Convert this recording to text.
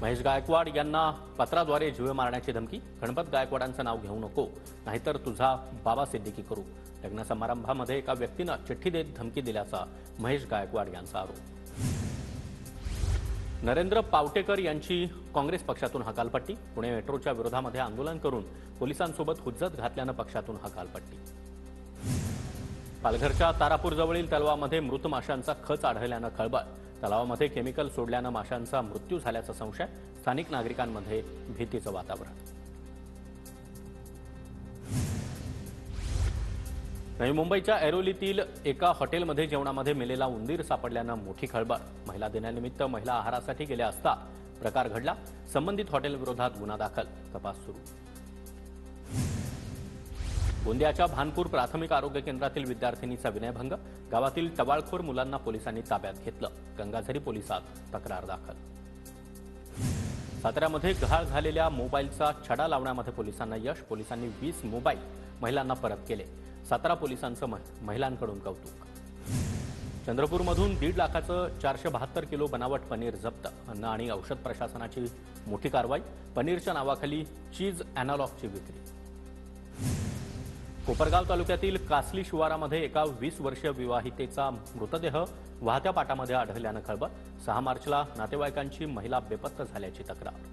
महेश गायकवाड यांना पत्राद्वारे जीवे मारण्याची धमकी। गणपत गायकवाडांचं नाव घेऊ नको, नाहीतर तुझा बाबा सिद्दीकी करू। लग्न समारंभामध्ये एका व्यक्तीनं चिठ्ठी देत धमकी दिल्याचा महेश गायकवाड यांचा आरोप। नरेंद्र पावटेकर यांची काँग्रेस पक्षातून हकालपट्टी। पुणे मेट्रोच्या विरोधामध्ये आंदोलन करून पोलिसांसोबत हुज्जत घातल्यानं पक्षातून हकालपट्टी। पालघरच्या तारापूरजवळील तलावामध्ये मृत माशांचा खच आढळल्यानं खळबळ। तलावामध्ये केमिकल सोडल्यानं माशांचा मृत्यू झाल्याचा संशय। स्थानिक नागरिकांमध्ये भीतीचं वातावरण। नवी मुंबईच्या ऐरोलीतील एका हॉटेलमध्ये जेवणामध्ये मेलेला उंदीर सापडल्यानं मोठी खळबळ। महिला दिनानिमित्त महिला आहारासाठी गेल्या असता प्रकार घडला। संबंधित हॉटेलविरोधात गुन्हा दाखल, तपास सुरू। गोंदियाच्या भानपूर प्राथमिक आरोग्य केंद्रातील विद्यार्थिनीचा विनयभंग। गावातील टवाळखोर मुलांना पोलिसांनी ताब्यात घेतलं। गंगाझरी पोलिसात तक्रार दाखल। साताऱ्यामध्ये गहाळ झालेल्या मोबाईलचा छडा लावण्यामध्ये पोलिसांना यश। पोलिसांनी 20 मोबाईल महिलांना परत केले। सातारा पोलिसांचं महिलांकडून कौतुक। चंद्रपूरमधून 1.5 लाखाचं 472 किलो बनावट पनीर जप्त। अन्न आणि औषध प्रशासनाची मोठी कारवाई। पनीरच्या नावाखाली चीज अॅनालॉगची विक्री। कोपरगाव तालुक्यातील कासली शिवारामध्ये एका 20 वर्षीय विवाहितेचा मृतदेह वाहत्या पाटामध्ये आढळल्यानं खळबळ। 6 मार्चला नातेवाईकांची महिला बेपत्ता झाल्याची तक्रार।